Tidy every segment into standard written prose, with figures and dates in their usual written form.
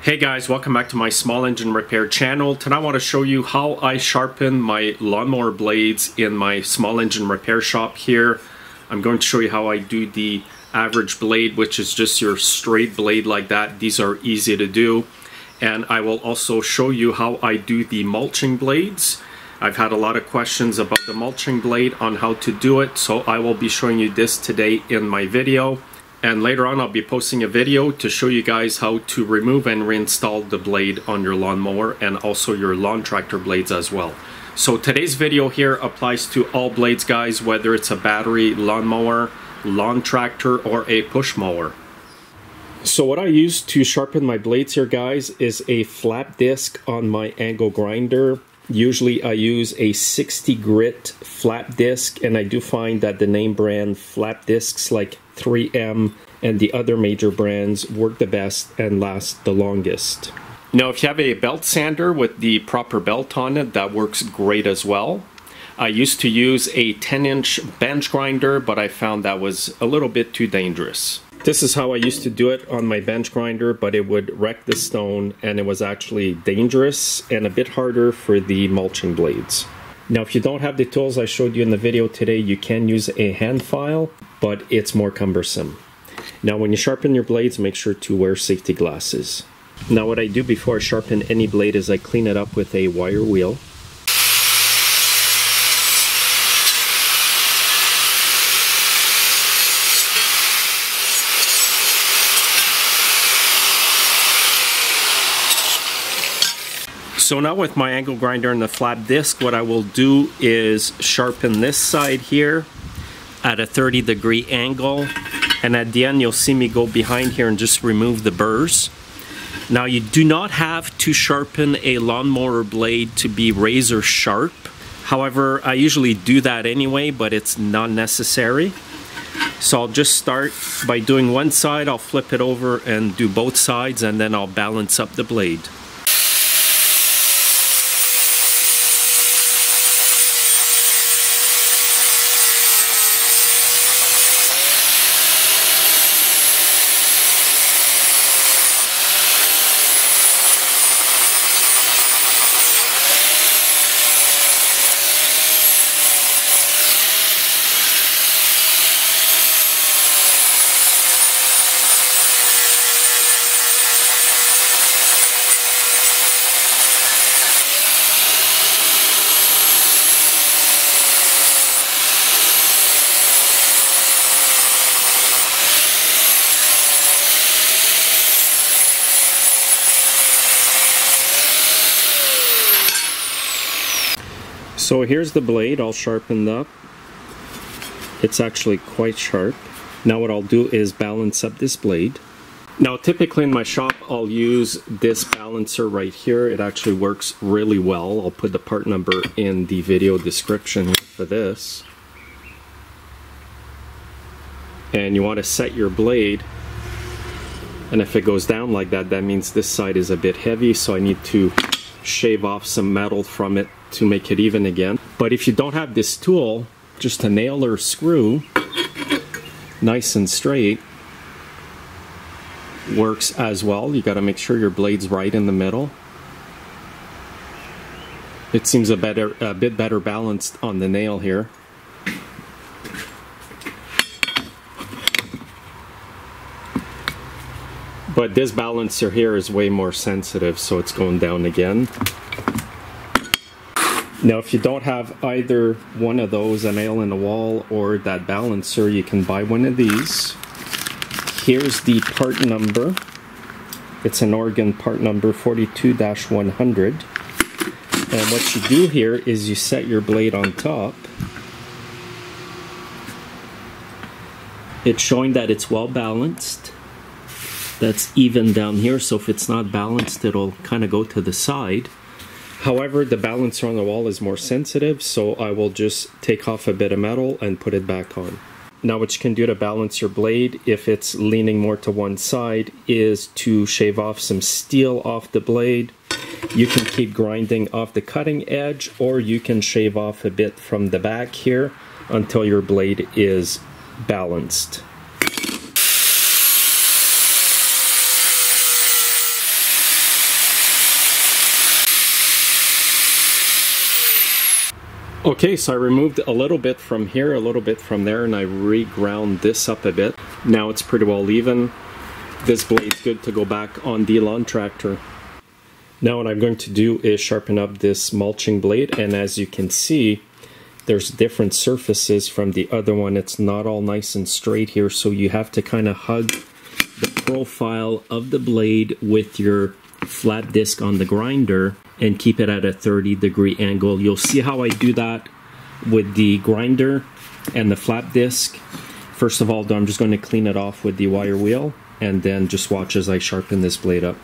Hey guys, welcome back to my small engine repair channel. Today I want to show you how I sharpen my lawnmower blades in my small engine repair shop here. I'm going to show you how I do the average blade, which is just your straight blade like that. These are easy to do. And I will also show you how I do the mulching blades. I've had a lot of questions about the mulching blade on how to do it, so I will be showing you this today in my video. And later on I'll be posting a video to show you guys how to remove and reinstall the blade on your lawnmower and also your lawn tractor blades as well. So today's video here applies to all blades, guys, whether it's a battery lawnmower, lawn tractor, or a push mower. So what I use to sharpen my blades here, guys, is a flap disc on my angle grinder. Usually I use a 60 grit flap disc, and I do find that the name brand flap discs like 3M and the other major brands work the best and last the longest. Now if you have a belt sander with the proper belt on it, that works great as well. I used to use a 10-inch bench grinder, but I found that was a little bit too dangerous. This is how I used to do it on my bench grinder, but it would wreck the stone and it was actually dangerous and a bit harder for the mulching blades. Now if you don't have the tools I showed you in the video today, you can use a hand file, but it's more cumbersome. Now when you sharpen your blades, make sure to wear safety glasses. Now what I do before I sharpen any blade is I clean it up with a wire wheel. So now with my angle grinder and the flap disc, what I will do is sharpen this side here at a 30-degree angle, and at the end you'll see me go behind here and just remove the burrs. Now you do not have to sharpen a lawnmower blade to be razor sharp. However, I usually do that anyway, but it's not necessary. So I'll just start by doing one side, I'll flip it over and do both sides, and then I'll balance up the blade. So here's the blade all sharpened up. It's actually quite sharp. Now what I'll do is balance up this blade. Now typically in my shop I'll use this balancer right here. It actually works really well. I'll put the part number in the video description for this. And you want to set your blade, and if it goes down like that, that means this side is a bit heavy, so I need to shave off some metal from it to make it even again. But if you don't have this tool, just a nail or screw, nice and straight, works as well. You got to make sure your blade's right in the middle. It seems a bit better balanced on the nail here. But this balancer here is way more sensitive, so it's going down again. Now if you don't have either one of those, a nail in the wall or that balancer, you can buy one of these. Here's the part number. It's an Oregon part number 42-100. And what you do here is you set your blade on top. It's showing that it's well balanced. That's even down here, so if it's not balanced, it'll kind of go to the side. However, the balancer on the wall is more sensitive, so I will just take off a bit of metal and put it back on. Now what you can do to balance your blade, if it's leaning more to one side, is to shave off some steel off the blade. You can keep grinding off the cutting edge, or you can shave off a bit from the back here until your blade is balanced. Okay, so I removed a little bit from here, a little bit from there, and I re-ground this up a bit. Now it's pretty well even. This blade's good to go back on the lawn tractor. Now what I'm going to do is sharpen up this mulching blade, and as you can see, there's different surfaces from the other one. It's not all nice and straight here, so you have to kind of hug the profile of the blade with your flat disc on the grinder and keep it at a 30-degree angle. You'll see how I do that with the grinder and the flat disc. First of all, though, I'm just going to clean it off with the wire wheel, and then just watch as I sharpen this blade up.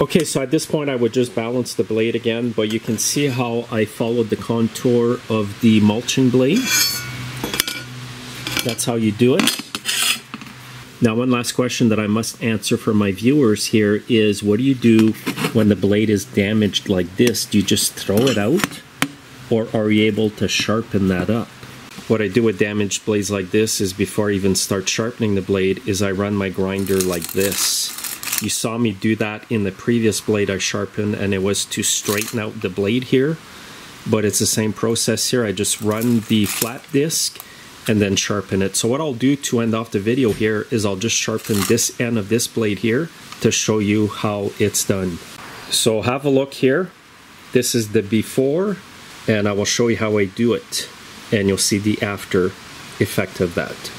Okay, so at this point I would just balance the blade again, but you can see how I followed the contour of the mulching blade. That's how you do it. Now, one last question that I must answer for my viewers here is, what do you do when the blade is damaged like this? Do you just throw it out, or are you able to sharpen that up? What I do with damaged blades like this is, before I even start sharpening the blade, is I run my grinder like this. You saw me do that in the previous blade I sharpened, and it was to straighten out the blade here. But it's the same process here. I just run the flat disc and then sharpen it. So what I'll do to end off the video here is I'll just sharpen this end of this blade here to show you how it's done. So have a look here. This is the before, and I will show you how I do it. And you'll see the after effect of that.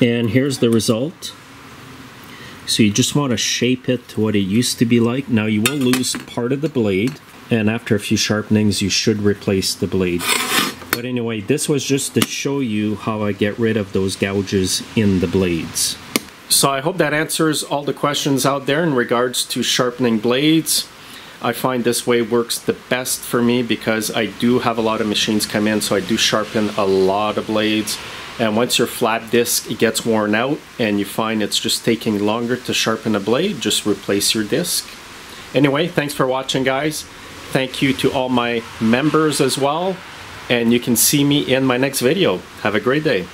And here's the result. So you just want to shape it to what it used to be like. Now you will lose part of the blade, and after a few sharpenings you should replace the blade. But anyway, this was just to show you how I get rid of those gouges in the blades. So I hope that answers all the questions out there in regards to sharpening blades. I find this way works the best for me because I do have a lot of machines come in, so I do sharpen a lot of blades. And once your flat disc gets worn out and you find it's just taking longer to sharpen a blade, just replace your disc. Anyway, thanks for watching, guys. Thank you to all my members as well. And you can see me in my next video. Have a great day.